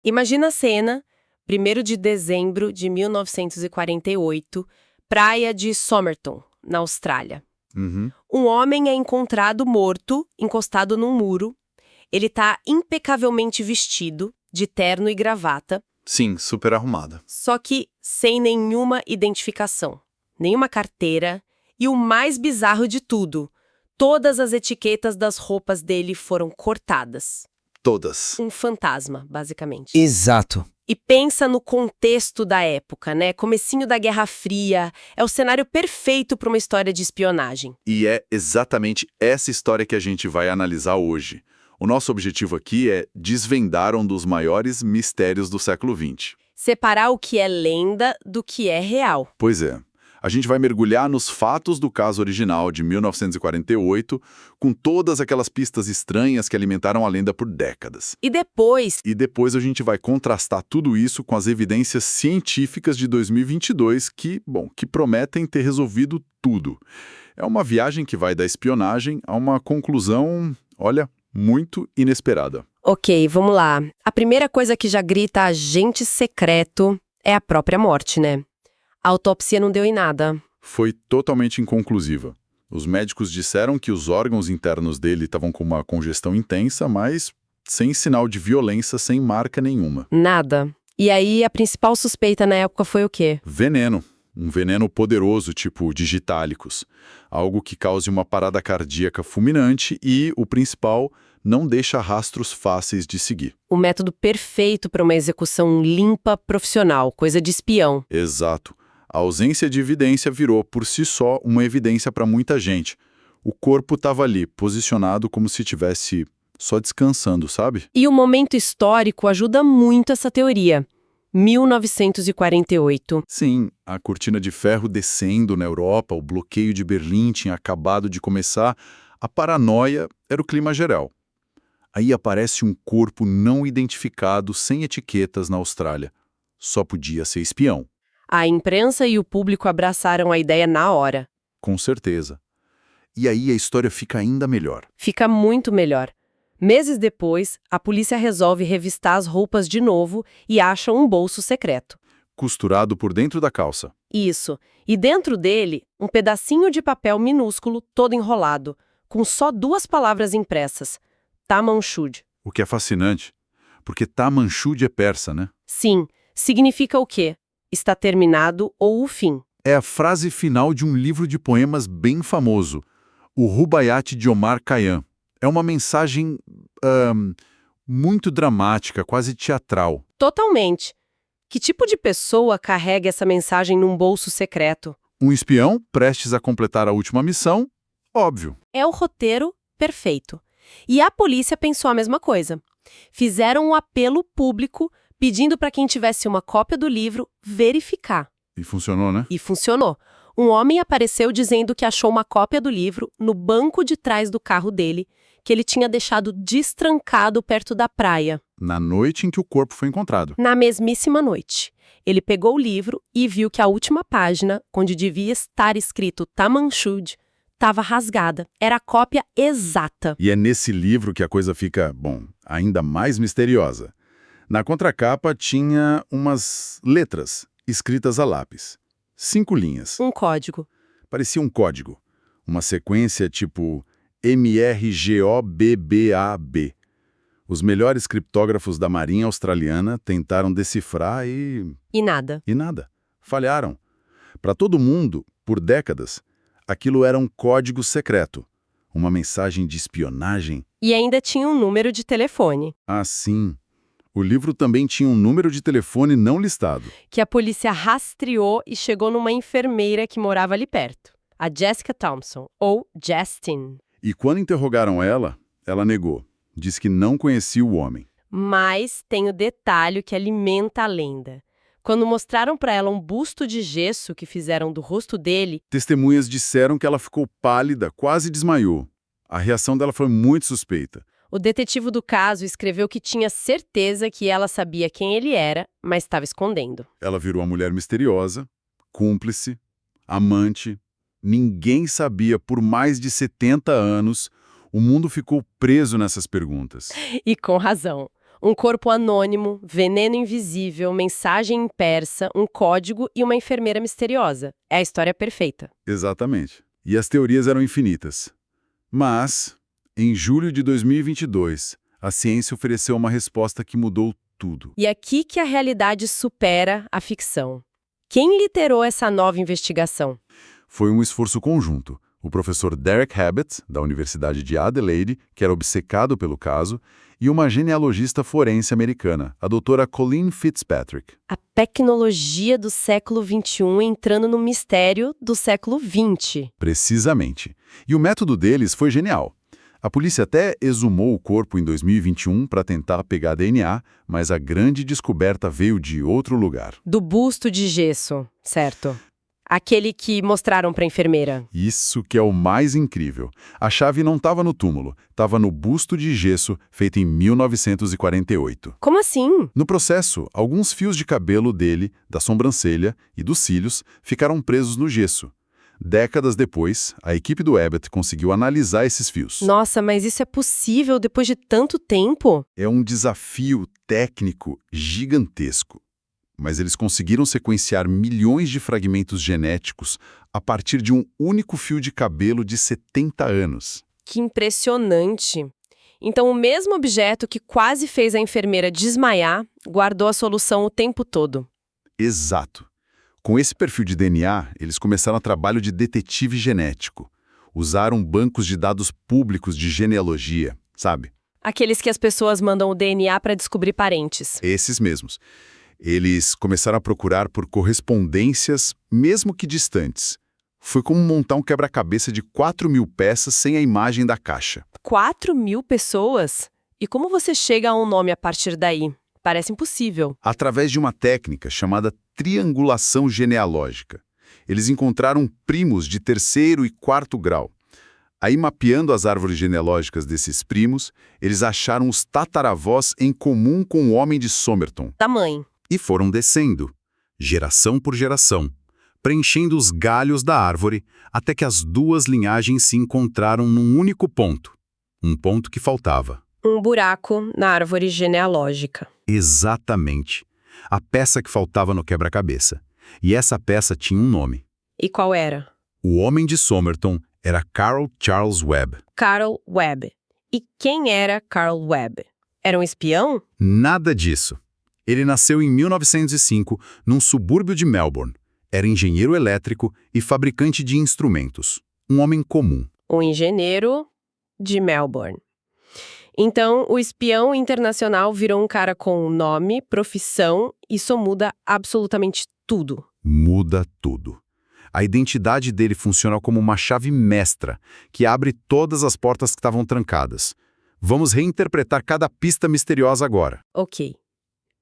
Imagina a cena, 1º de dezembro de 1948, praia de Somerton, na Austrália. Uhum. Um homem é encontrado morto, encostado num muro. Ele está impecavelmente vestido, de terno e gravata, Sim, super arrumada. só que sem nenhuma identificação, nenhuma carteira e o mais bizarro de tudo, todas as etiquetas das roupas dele foram cortadas. Todas. Um fantasma, basicamente. Exato. E pensa no contexto da época, né? Comecinho da Guerra Fria, é o cenário perfeito para uma história de espionagem. E é exatamente essa história que a gente vai analisar hoje. O nosso objetivo aqui é desvendar um dos maiores mistérios do século XX. Separar o que é lenda do que é real. Pois é. A gente vai mergulhar nos fatos do caso original de 1948, com todas aquelas pistas estranhas que alimentaram a lenda por décadas. E depois, E depois a gente vai contrastar tudo isso com as evidências científicas de 2022 que prometem ter resolvido tudo. É uma viagem que vai da espionagem a uma conclusão, olha, muito inesperada. ok, vamos lá. A primeira coisa que já grita agente secreto é a própria morte, né? A autópsia não deu em nada. Foi totalmente inconclusiva. Os médicos disseram que os órgãos internos dele estavam com uma congestão intensa, mas sem sinal de violência, sem marca nenhuma. Nada. E aí, a principal suspeita na época foi o quê? Veneno. Um veneno poderoso, tipo digitálicos. Algo que cause uma parada cardíaca fulminante e, o principal, não deixa rastros fáceis de seguir. O método perfeito para uma execução limpa, profissional, coisa de espião. Exato. A ausência de evidência virou, por si só, uma evidência para muita gente. O corpo estava ali, posicionado como se estivesse só descansando, sabe? E o momento histórico ajuda muito essa teoria. 1948. Sim, a cortina de ferro descendo na Europa, o bloqueio de Berlim tinha acabado de começar, a paranoia era o clima geral. Aí aparece um corpo não identificado, sem etiquetas na Austrália. Só podia ser espião. A imprensa e o público abraçaram a ideia na hora. Com certeza. E aí a história fica ainda melhor. Fica muito melhor. Meses depois, a polícia resolve revistar as roupas de novo e acha um bolso secreto. Costurado por dentro da calça. Isso. E dentro dele, um pedacinho de papel minúsculo, todo enrolado, com só 2 palavras impressas. Tamanchud. O que é fascinante, porque Tamanchud é persa, né? Sim, significa o quê? Está terminado ou o fim. É a frase final de um livro de poemas bem famoso, o Rubaiyat de Omar Khayyam. É uma mensagem muito dramática, quase teatral. Totalmente. Que tipo de pessoa carrega essa mensagem num bolso secreto? Um espião prestes a completar a última missão? Óbvio. É o roteiro perfeito. E a polícia pensou a mesma coisa. Fizeram um apelo público pedindo para quem tivesse uma cópia do livro verificar. E funcionou, né? E funcionou. Um homem apareceu dizendo que achou uma cópia do livro no banco de trás do carro dele, que ele tinha deixado destrancado perto da praia. Na noite em que o corpo foi encontrado. Na mesmíssima noite. Ele pegou o livro e viu que a última página, onde devia estar escrito Tamanchud, estava rasgada. Era a cópia exata. E é nesse livro que a coisa fica, ainda mais misteriosa. Na contracapa tinha umas letras escritas a lápis. 5 linhas. Um código. Parecia um código. Uma sequência tipo MRGOBBAB. Os melhores criptógrafos da Marinha Australiana tentaram decifrar E nada. e nada. Falharam. Para todo mundo, por décadas, aquilo era um código secreto. Uma mensagem de espionagem. E ainda tinha um número de telefone, Ah, sim. O livro também tinha um número de telefone não listado. que a polícia rastreou e chegou numa enfermeira que morava ali perto. A Jessica Thompson, ou Justin. E quando interrogaram ela, ela negou. Disse que não conhecia o homem. Mas tem o detalhe que alimenta a lenda. Quando mostraram para ela um busto de gesso que fizeram do rosto dele, Testemunhas disseram que ela ficou pálida, quase desmaiou. A reação dela foi muito suspeita. o detetive do caso escreveu que tinha certeza que ela sabia quem ele era, mas estava escondendo. Ela virou uma mulher misteriosa, cúmplice, amante. Ninguém sabia por mais de 70 anos. O mundo ficou preso nessas perguntas. E com razão. Um corpo anônimo, veneno invisível, mensagem em persa, um código e uma enfermeira misteriosa. É a história perfeita. Exatamente. E as teorias eram infinitas. Mas, em julho de 2022, a ciência ofereceu uma resposta que mudou tudo. E aqui que a realidade supera a ficção. Quem liderou essa nova investigação? Foi um esforço conjunto. O professor Derek Habett, da Universidade de Adelaide, que era obcecado pelo caso, e uma genealogista forense americana, a doutora Colleen Fitzpatrick. A tecnologia do século XXI entrando no mistério do século XX. Precisamente. E o método deles foi genial. A polícia até exumou o corpo em 2021 para tentar pegar DNA, mas a grande descoberta veio de outro lugar. Do busto de gesso, certo? Aquele que mostraram para a enfermeira. Isso que é o mais incrível. A chave não estava no túmulo, estava no busto de gesso feito em 1948. Como assim? No processo, alguns fios de cabelo dele, da sobrancelha e dos cílios ficaram presos no gesso. Décadas depois, a equipe do Abbott conseguiu analisar esses fios. Nossa, mas isso é possível depois de tanto tempo? É um desafio técnico gigantesco. Mas eles conseguiram sequenciar milhões de fragmentos genéticos a partir de um único fio de cabelo de 70 anos. Que impressionante! Então, o mesmo objeto que quase fez a enfermeira desmaiar, guardou a solução o tempo todo. Exato. Com esse perfil de DNA, eles começaram o trabalho de detetive genético. Usaram bancos de dados públicos de genealogia, sabe? Aqueles que as pessoas mandam o DNA para descobrir parentes. Esses mesmos. Eles começaram a procurar por correspondências, mesmo que distantes. Foi como montar um quebra-cabeça de 4.000 peças sem a imagem da caixa. 4.000 pessoas? E como você chega a um nome a partir daí? Parece impossível. Através de uma técnica chamada triangulação genealógica. Eles encontraram primos de terceiro e quarto grau. Aí, mapeando as árvores genealógicas desses primos, eles acharam os tataravós em comum com o homem de Somerton. Da mãe. E foram descendo, geração por geração, preenchendo os galhos da árvore até que as duas linhagens se encontraram num único ponto. Um ponto que faltava. Um buraco na árvore genealógica. Exatamente. A peça que faltava no quebra-cabeça. E essa peça tinha um nome. E qual era? O homem de Somerton era Carl Charles Webb. Carl Webb. E quem era Carl Webb? Era um espião? Nada disso. Ele nasceu em 1905, num subúrbio de Melbourne. Era engenheiro elétrico e fabricante de instrumentos. Um homem comum. Um engenheiro de Melbourne. Então, o espião internacional virou um cara com nome, profissão, e isso muda absolutamente tudo. Muda tudo. A identidade dele funciona como uma chave mestra, que abre todas as portas que estavam trancadas. Vamos reinterpretar cada pista misteriosa agora. Ok.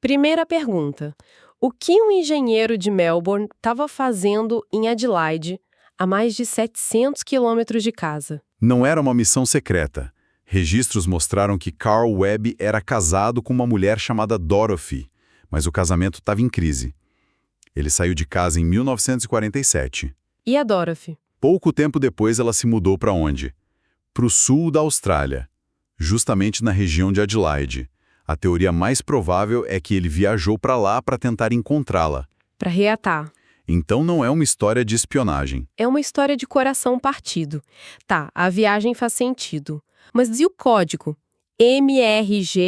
Primeira pergunta. O que um engenheiro de Melbourne estava fazendo em Adelaide, a mais de 700 quilômetros de casa? Não era uma missão secreta. Registros mostraram que Carl Webb era casado com uma mulher chamada Dorothy, mas o casamento estava em crise. Ele saiu de casa em 1947. E a Dorothy? Pouco tempo depois ela se mudou para onde? Para o sul da Austrália, justamente na região de Adelaide. A teoria mais provável é que ele viajou para lá para tentar encontrá-la. Para reatar. Então não é uma história de espionagem. É uma história de coração partido. Tá, a viagem faz sentido. Mas e o código? MRGOBAB.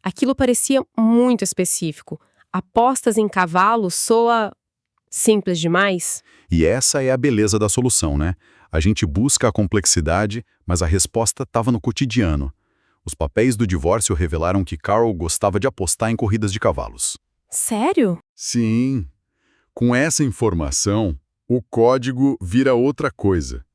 Aquilo parecia muito específico. Apostas em cavalos soa simples demais? E essa é a beleza da solução, né? A gente busca a complexidade, mas a resposta estava no cotidiano. Os papéis do divórcio revelaram que Carl gostava de apostar em corridas de cavalos. Sério? Sim. Com essa informação, o código vira outra coisa.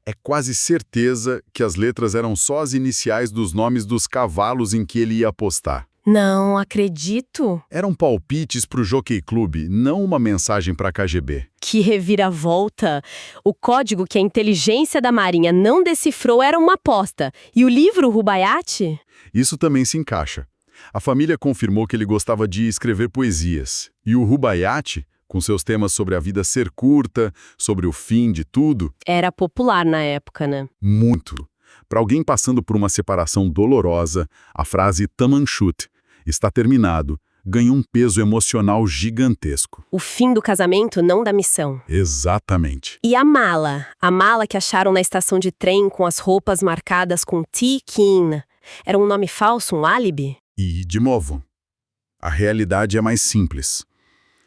É quase certeza que as letras eram só as iniciais dos nomes dos cavalos em que ele ia apostar. Não acredito. Eram palpites para o Jockey Club, não uma mensagem para a KGB. Que reviravolta! O código que a inteligência da Marinha não decifrou era uma aposta. E o livro Rubaiyat? Isso também se encaixa. A família confirmou que ele gostava de escrever poesias. E o Rubaiyat, com seus temas sobre a vida ser curta, sobre o fim de tudo... Era popular na época, né? Muito. Para alguém passando por uma separação dolorosa, a frase Tamanchut, está terminado, ganha um peso emocional gigantesco. O fim do casamento, não da missão. Exatamente. E a mala? A mala que acharam na estação de trem com as roupas marcadas com T-Kin. Era um nome falso, um álibi? E, de novo, a realidade é mais simples.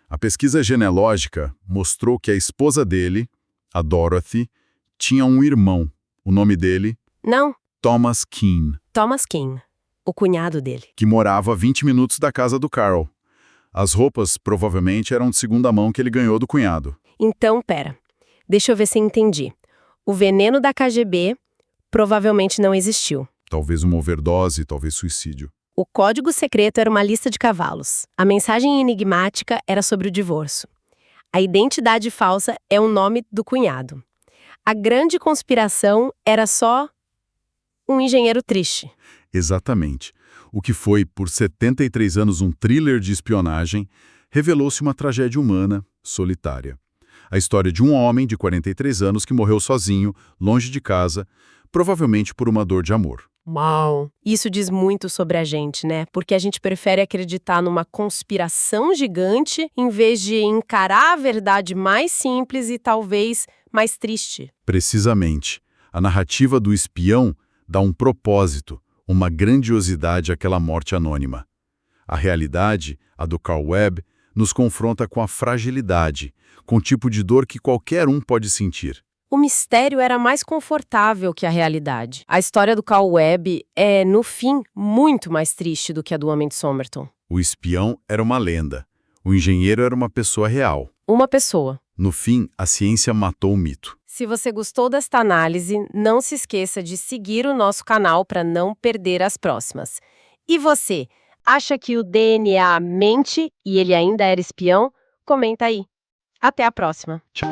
A pesquisa genealógica mostrou que a esposa dele, a Dorothy, tinha um irmão. O nome dele? Não, Thomas Keane, Thomas King, o cunhado dele. que morava a 20 minutos da casa do Carl. As roupas provavelmente eram de segunda mão que ele ganhou do cunhado. Então, pera. Deixa eu ver se entendi. O veneno da KGB provavelmente não existiu. Talvez uma overdose, talvez suicídio. O código secreto era uma lista de cavalos. A mensagem enigmática era sobre o divórcio. A identidade falsa é o nome do cunhado. A grande conspiração era só um engenheiro triste. Exatamente. O que foi, por 73 anos, um thriller de espionagem, revelou-se uma tragédia humana, solitária. A história de um homem de 43 anos que morreu sozinho, longe de casa, provavelmente por uma dor de amor. Uau! Isso diz muito sobre a gente, né? Porque a gente prefere acreditar numa conspiração gigante em vez de encarar a verdade mais simples e talvez mais triste. Precisamente. A narrativa do espião dá um propósito, uma grandiosidade àquela morte anônima. A realidade, a do Carl Webb, nos confronta com a fragilidade, com o tipo de dor que qualquer um pode sentir. O mistério era mais confortável que a realidade. A história do Carl Webb é, no fim, muito mais triste do que a do Homem de Somerton. O espião era uma lenda. O engenheiro era uma pessoa real. Uma pessoa. No fim, a ciência matou o mito. Se você gostou desta análise, não se esqueça de seguir o nosso canal para não perder as próximas. E você, acha que o DNA mente e ele ainda era espião? Comenta aí. Até a próxima. Tchau.